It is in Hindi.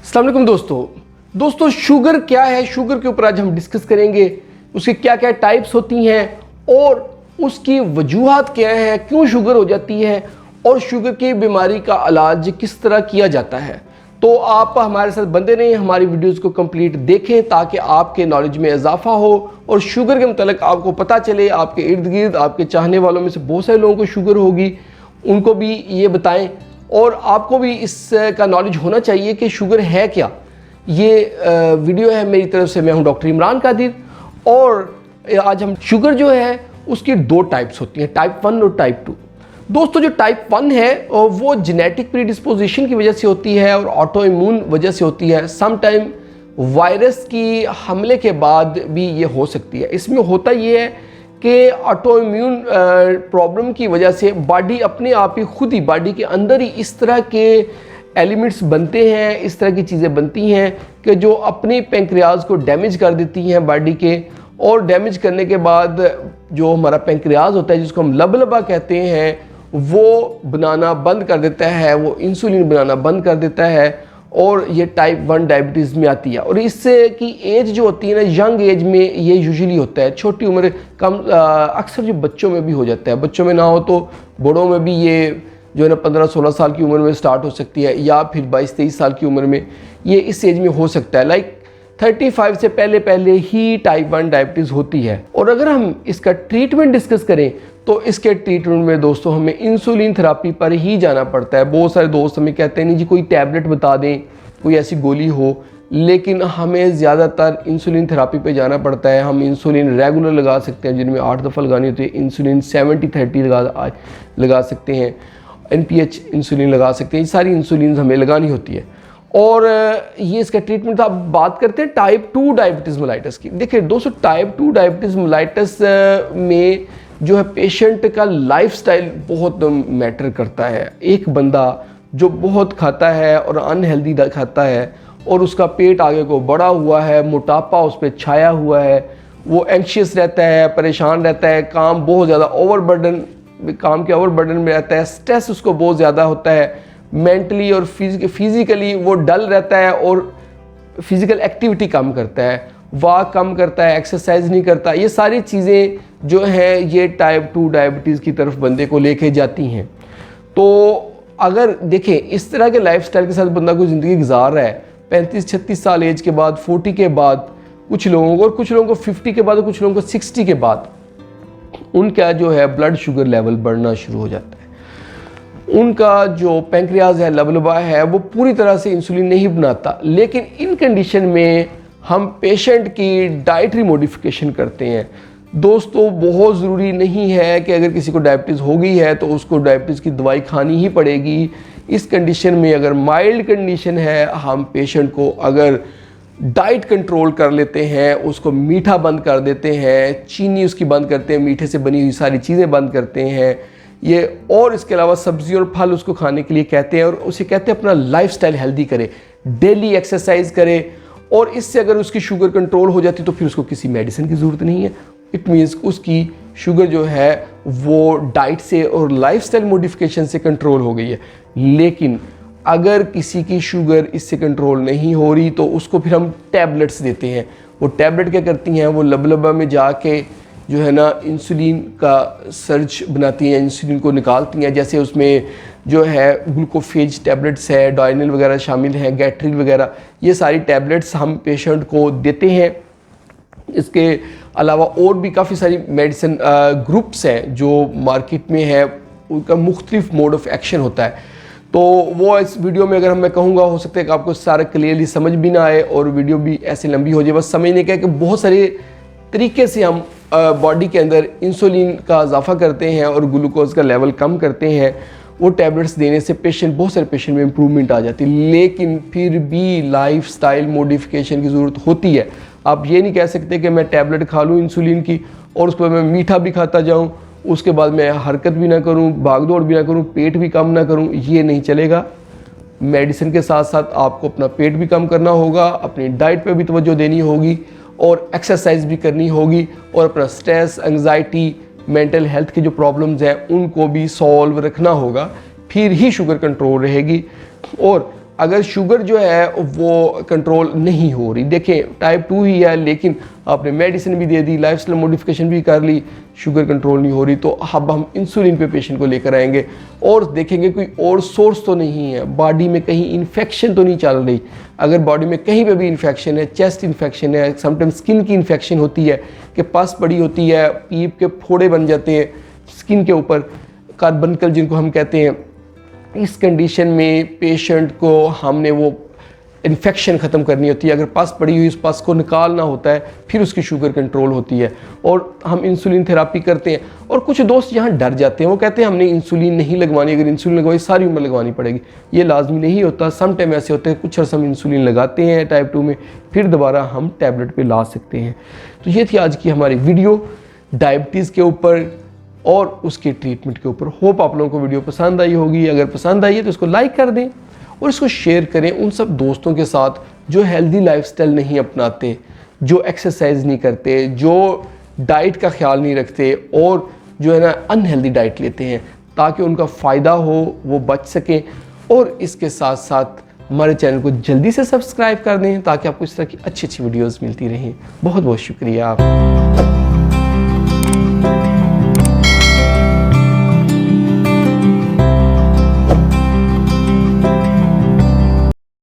अस्सलाम वालेकुम दोस्तों शुगर क्या है, शुगर के ऊपर आज हम डिस्कस करेंगे। उसके क्या क्या टाइप्स होती हैं और उसकी वजूहात क्या है, क्यों शुगर हो जाती है और शुगर की बीमारी का इलाज किस तरह किया जाता है। तो आप हमारे साथ बंधे रहें, हमारी वीडियोस को कंप्लीट देखें ताकि आपके नॉलेज में इजाफा हो और शुगर के मतलब आपको पता चले। आपके इर्द गिर्द आपके चाहने वालों में से बहुत सारे लोगों को शुगर होगी, उनको भी ये बताएं और आपको भी इसका नॉलेज होना चाहिए कि शुगर है क्या। ये वीडियो है मेरी तरफ से, मैं हूं डॉक्टर इमरान कादिर और आज हम शुगर जो है उसकी दो टाइप्स होती हैं, टाइप 1 और टाइप 2। दोस्तों जो टाइप 1 है वो जेनेटिक प्रीडिस्पोजिशन की वजह से होती है और ऑटो इम्यून वजह से होती है। सम टाइम वायरस की हमले के बाद भी ये हो सकती है। इसमें होता ये है कि ऑटो इम्यून प्रॉब्लम की वजह से बॉडी अपने आप ही खुद ही बॉडी के अंदर ही इस तरह के एलिमेंट्स बनते हैं, इस तरह की चीज़ें बनती हैं कि जो अपने पेंक्रियाज को डैमेज कर देती हैं बॉडी के। और डैमेज करने के बाद जो हमारा पेंक्रियाज होता है, जिसको हम लबलबा कहते हैं, वो बनाना बंद कर देता है, वो इंसुलिन बनाना बंद कर देता है और ये टाइप 1 डायबिटीज़ में आती है। और इससे की एज जो होती है ना, यंग एज में ये यूजुअली होता है, छोटी उम्र कम अक्सर जो बच्चों में भी हो जाता है। बच्चों में ना हो तो बड़ों में भी ये जो है ना 15-16 साल की उम्र में स्टार्ट हो सकती है या फिर 22-23 साल की उम्र में ये इस एज में हो सकता है। लाइक 35 से पहले ही टाइप 1 डायबिटीज़ होती है। और अगर हम इसका ट्रीटमेंट डिस्कस करें तो इसके ट्रीटमेंट में दोस्तों हमें इंसुलिन थेरेपी पर ही जाना पड़ता है। बहुत सारे दोस्त हमें कहते हैं नहीं जी कोई टैबलेट बता दें, कोई ऐसी गोली हो, लेकिन हमें ज़्यादातर इंसुलिन थेरेपी पे जाना पड़ता है। हम इंसुलिन रेगुलर लगा सकते हैं, जिनमें 8 दफ़ा लगानी होती है। इंसुलिन 70-30 लगा सकते हैं, NPH इंसुलिन लगा सकते हैं। ये सारी इंसुलिन हमें लगानी होती है और ये इसका ट्रीटमेंट। आप बात करते हैं टाइप 2 डायबिटीज़ मेलाइटस की। देखिए दोस्तों, टाइप 2 डायबिटीज़ मेलाइटस में जो है पेशेंट का लाइफस्टाइल बहुत मैटर करता है। एक बंदा जो बहुत खाता है और अनहेल्दी खाता है और उसका पेट आगे को बढ़ा हुआ है, मोटापा उस पर छाया हुआ है, वो एंशियस रहता है, परेशान रहता है, काम बहुत ज़्यादा काम के ओवरबर्डन में रहता है, स्ट्रेस उसको बहुत ज़्यादा होता है, मेंटली और फिज़िकली वो डल रहता है और फिज़िकल एक्टिविटी कम करता है, वॉक कम करता है, एक्सरसाइज नहीं करता। ये सारी चीज़ें जो हैं ये टाइप 2 डायबिटीज़ की तरफ बंदे को लेके जाती हैं। तो अगर देखें इस तरह के लाइफस्टाइल के साथ बंदा कोई ज़िंदगी गुजार रहा है 35-36 साल एज के बाद, 40 के बाद कुछ लोगों को, और कुछ लोगों को 50 के बाद और कुछ लोगों को 60 के बाद उनका जो है ब्लड शुगर लेवल बढ़ना शुरू हो जाता है। उनका जो पेंक्रियाज है, लबलबा है, वो पूरी तरह से इंसुलिन नहीं बनाता। लेकिन इन कंडीशन में हम पेशेंट की डाइटरी मॉडिफिकेशन करते हैं। दोस्तों बहुत ज़रूरी नहीं है कि अगर किसी को डायबिटीज़ हो गई है तो उसको डायबिटीज़ की दवाई खानी ही पड़ेगी। इस कंडीशन में अगर माइल्ड कंडीशन है, हम पेशेंट को अगर डाइट कंट्रोल कर लेते हैं, उसको मीठा बंद कर देते हैं, चीनी उसकी बंद करते हैं, मीठे से बनी हुई सारी चीज़ें बंद करते हैं ये, और इसके अलावा सब्ज़ी और फल उसको खाने के लिए कहते हैं और उसे कहते हैं अपना लाइफस्टाइल हेल्दी करे, डेली एक्सरसाइज करे। और इससे अगर उसकी शुगर कंट्रोल हो जाती तो फिर उसको किसी मेडिसिन की ज़रूरत नहीं है। इट मीन्स उसकी शुगर जो है वो डाइट से और लाइफस्टाइल मॉडिफिकेशन से कंट्रोल हो गई है। लेकिन अगर किसी की शुगर इससे कंट्रोल नहीं हो रही तो उसको फिर हम टैबलेट्स देते हैं। वो टैबलेट क्या करती हैं, वो लबलबा में जाके जो है ना इंसुलिन का सर्ज बनाती हैं, इंसुलिन को निकालती हैं। जैसे उसमें जो है ग्लूकोफेज टैबलेट्स है, डायनिल वगैरह शामिल हैं, गैट्रिल वगैरह, ये सारी टैबलेट्स हम पेशेंट को देते हैं। इसके अलावा और भी काफ़ी सारी मेडिसिन ग्रुप्स हैं जो मार्केट में है, उनका मुख्तलिफ मोड ऑफ एक्शन होता है। तो वो इस वीडियो में अगर मैं कहूँगा हो सकता है कि आपको सारा क्लियरली समझ भी ना आए और वीडियो भी ऐसे लंबी हो जाए। बस समझने का है कि बहुत सारे तरीके से हम बॉडी के अंदर इंसुलिन का इजाफा करते हैं और ग्लूकोज का लेवल कम करते हैं। वो टैबलेट्स देने से बहुत सारे पेशेंट में इम्प्रूवमेंट आ जाती है। लेकिन फिर भी लाइफस्टाइल मॉडिफिकेशन की ज़रूरत होती है। आप ये नहीं कह सकते कि मैं टैबलेट खा लूँ इंसुलिन की और उसके बाद मैं मीठा भी खाता जाऊँ, उसके बाद मैं हरकत भी ना करूँ, भागदौड़ भी ना करूँ, पेट भी कम ना करूँ, ये नहीं चलेगा। मेडिसिन के साथ साथ आपको अपना पेट भी कम करना होगा, अपनी डाइट पे भी तवज्जो देनी होगी और एक्सरसाइज भी करनी होगी और अपना स्ट्रेस, एंग्जाइटी, मेंटल हेल्थ की जो प्रॉब्लम्स हैं उनको भी सॉल्व रखना होगा। फिर ही शुगर कंट्रोल रहेगी। और अगर शुगर जो है वो कंट्रोल नहीं हो रही, देखें टाइप 2 ही है लेकिन आपने मेडिसिन भी दे दी, लाइफस्टाइल मॉडिफिकेशन भी कर ली, शुगर कंट्रोल नहीं हो रही, तो अब हम इंसुलिन पे पेशेंट को लेकर आएंगे और देखेंगे कोई और सोर्स तो नहीं है, बॉडी में कहीं इन्फेक्शन तो नहीं चल रही। अगर बॉडी में कहीं पे भी इन्फेक्शन है, चेस्ट इन्फेक्शन है, समटाइम्स स्किन की इन्फेक्शन होती है कि पस पड़ी होती है, पीप के फोड़े बन जाते हैं स्किन के ऊपर, कार्बनकल जिनको हम कहते हैं, इस कंडीशन में पेशेंट को हमने वो इन्फेक्शन ख़त्म करनी होती है। अगर पस पड़ी हुई उस पस को निकालना होता है, फिर उसकी शुगर कंट्रोल होती है और हम इंसुलिन थेरापी करते हैं। और कुछ दोस्त यहाँ डर जाते हैं, वो कहते हैं हमने इंसुलिन नहीं लगवानी, अगर इंसुलिन लगवाई सारी उम्र लगवानी पड़ेगी। ये लाजमी नहीं होता, सम टाइम ऐसे होते हैं कुछ अर्सा हम इंसुलिन लगाते हैं टाइप 2 में, फिर दोबारा हम टैबलेट पर ला सकते हैं। तो ये थी आज की हमारी वीडियो डायबिटीज़ के ऊपर और उसके ट्रीटमेंट के ऊपर। होप आप लोगों को वीडियो पसंद आई होगी। अगर पसंद आई है तो इसको लाइक कर दें और इसको शेयर करें उन सब दोस्तों के साथ जो हेल्दी लाइफस्टाइल नहीं अपनाते, जो एक्सरसाइज नहीं करते, जो डाइट का ख्याल नहीं रखते और जो है ना अनहेल्दी डाइट लेते हैं, ताकि उनका फ़ायदा हो, वो बच सकें। और इसके साथ साथ हमारे चैनल को जल्दी से सब्सक्राइब कर दें ताकि आपको इस तरह की अच्छी अच्छी वीडियोज़ मिलती रहें। बहुत बहुत शुक्रिया आप।